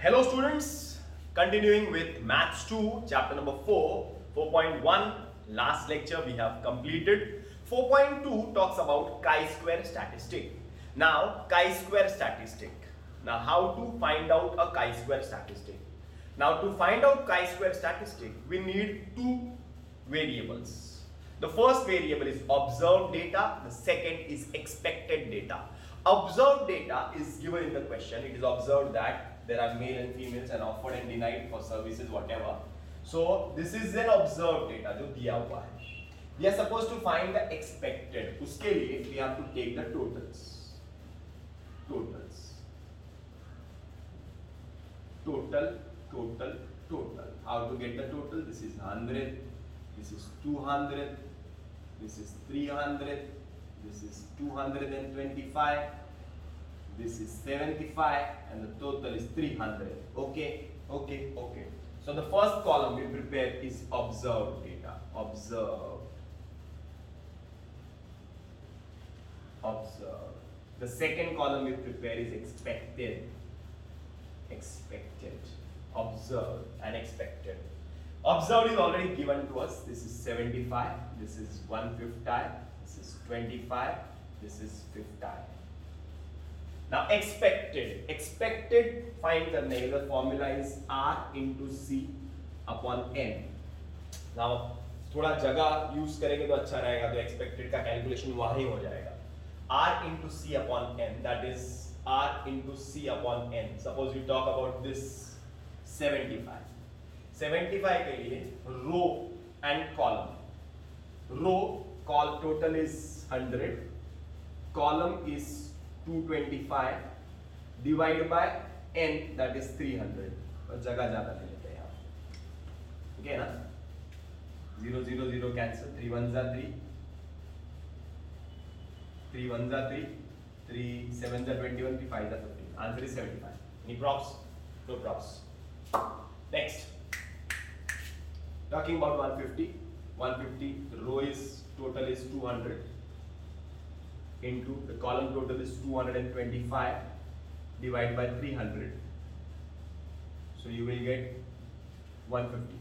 Hello students, continuing with Maths 2, chapter number 4, 4.1, last lecture we have completed. 4.2 talks about chi-square statistic. Now, chi-square statistic. Now, how to find out a chi-square statistic? Now, to find out chi-square statistic, we need two variables. The first variable is observed data, the second is expected data. Observed data is given in the question. It is observed that there are male and females and offered and denied for services whatever. So this is an observed data जो दिया हुआ है. We are supposed to find the expected. उसके लिए we have to take the totals. Total. How to get the total? This is 100. This is 200. This is 300. This is 225. This is 75 and the total is 300. Okay. So the first column we prepare is observed data. Observed. The second column we prepare is expected. Observed and expected. Observed is already given to us. This is 75. This is 150. This is 25. This is 50. Now expected find करने के लिए formula is R into C upon N. Now थोड़ा जगह use करेंगे तो अच्छा रहेगा, तो expected का कैलकुलेशन वहीं हो जाएगा. R into C upon N, that is R into C upon N. Suppose we talk about this 75. 75 के लिए row and column. Row total is 100, column is 225 divided by n, that is 300. और जगह ज्यादा ले लेते हैं यहाँ. ठीक है ना? 0 0 0 cancel. 3 1s are 3. 3 1s are 3. 3 7s are 21. 3 5s are 15. Answer is 75. Any props? No props. Next. Talking about 150. 150. The row is total is 200. Into the column total is 225 divided by 300. So you will get 150.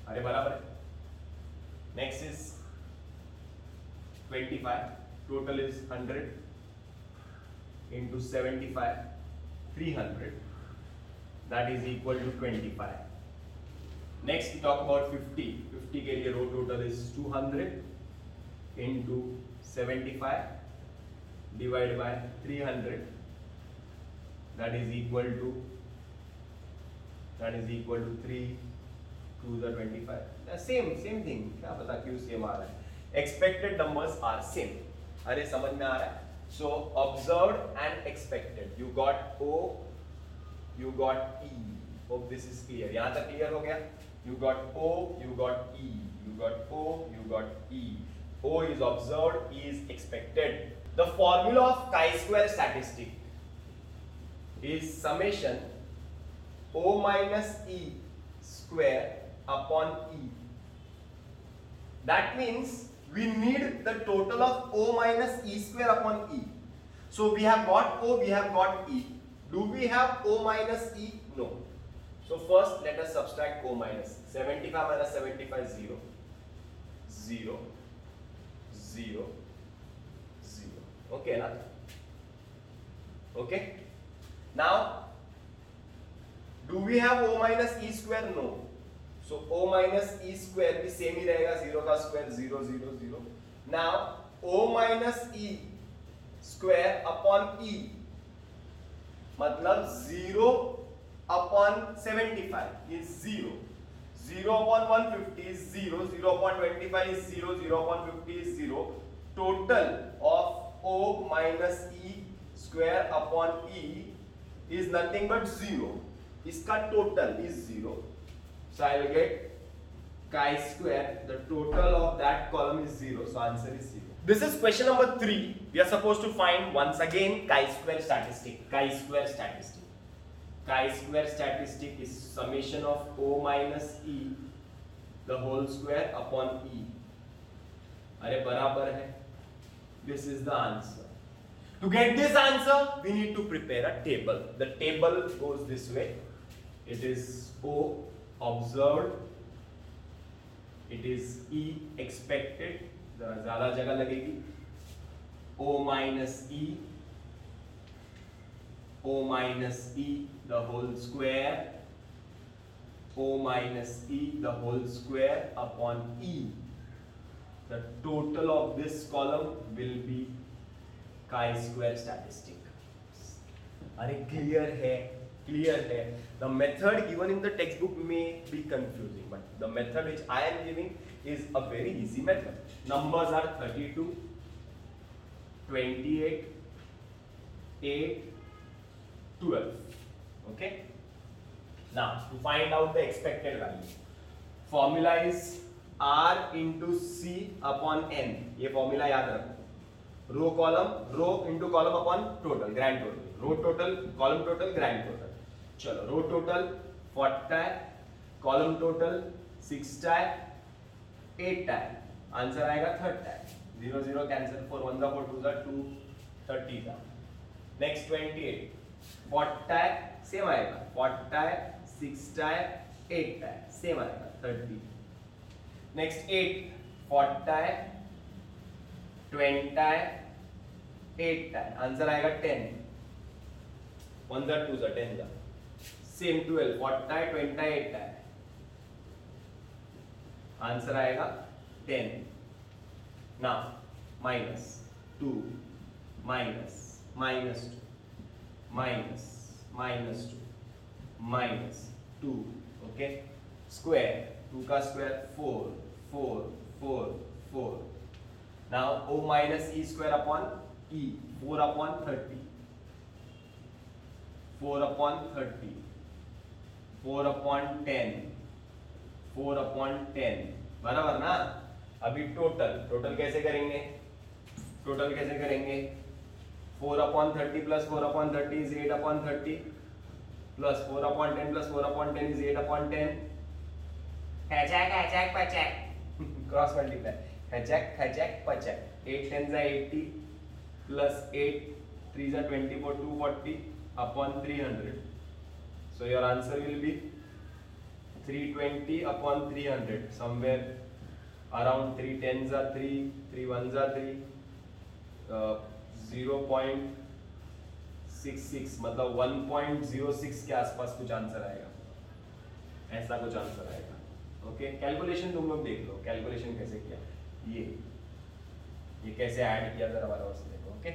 अरे बराबर है. Next is 25. Total is 100 into 75, 300. That is equal to 25. Next we talk about 50. 50 के लिए row total is 200 into 75 divided by 300, that is equal to 3 2 the 25. The same thing. क्या पता क्यों same आ रहा है. Expected numbers are same. अरे समझ में आ रहा है. So observed and expected. You got O, you got E. Hope this is clear. यहाँ तक clear हो गया. You got O, you got E. You got O, you got E. O is observed, E is expected. The formula of chi-square statistic is summation O minus E square upon E. That means we need the total of O minus E square upon E. So we have got O, we have got E. Do we have O minus E? No. So first let us subtract O minus. 75 minus 75 is 0. 0. 0. Okay, na? Okay. Now, do we have O minus E square? No. So O minus E square भी same ही रहेगा. 0 का square 0 0 0. Now O minus E square upon E मतलब 0 upon 75 is 0. 0 upon 150 is 0, 0 upon 25 is 0, 0 upon 50 is 0. Total of O minus E square upon E is nothing but 0. इसका total is 0. So I will get chi-square. The total of that column is 0. So answer is 0. This is question number 3. We are supposed to find once again chi-square statistic. Chi-square statistic is summation of O minus E the whole square upon E. अरे बराबर है. This is the answer. To get this answer, we need to prepare a table. The table goes this way. It is O, observed. It is E, expected. जरा ज़्यादा जगह लगेगी. O minus E, O minus E, the whole square. O minus E, the whole square upon E. The total of this column will be chi-square statistic. अरे clear है, clear है. The method given in the textbook may be confusing, but the method which I am giving is a very easy method. Numbers are 32, 28, 8, 12. Okay. Now to find out the expected value, formula is R into C upon N. ये formula याद रखो. Row column, row into column upon total, grand total. Row total, column total, grand total. चलो row total 40 है, column total 6 है, 8 है. Answer आएगा 30 है. 0 0 cancel, 4 1 4 2 2 30 था. नेक्स्ट 28 40 है, सेम आएगा. 40 है, 6 है, 8 है, सेम आएगा 30. नेक्स्ट 8 40 है, 20 है, 8 है, आंसर आएगा 10. 1 2 10 जा. सेम 12 40 है, 20 है, 8 है, आंसर आएगा 10. Now minus 2 minus minus 2 minus minus 2 minus 2. Okay. Square 2 का square 4 4 4 4. Now O minus E square upon E, 4 upon 30, 4 upon 30, 4 upon 10, 4 upon 10. बराबर ना. अभी टोटल कैसे करेंगे? टोटल कैसे करेंगे? 4 upon 30 plus 4 upon 30 is 8 upon 30 plus 4 upon 10 plus 4 upon 10 is 8 upon 10. Hajak, pachak. Cross multiply. Hajak, pachak. 8 10s are 80 plus 8 3s are 24, 240 upon 300. So your answer will be 320 upon 300. Somewhere around 3 10s are 3, 3 1s are 3, 0.66 मतलब 1.06 के आसपास कुछ answer आएगा. ऐसा कुछ answer आएगा. Okay. Calculation तुम लोग देख लो, कैलकुलेशन कैसे किया, ये कैसे ऐड किया जरा वाला देखो. ओके.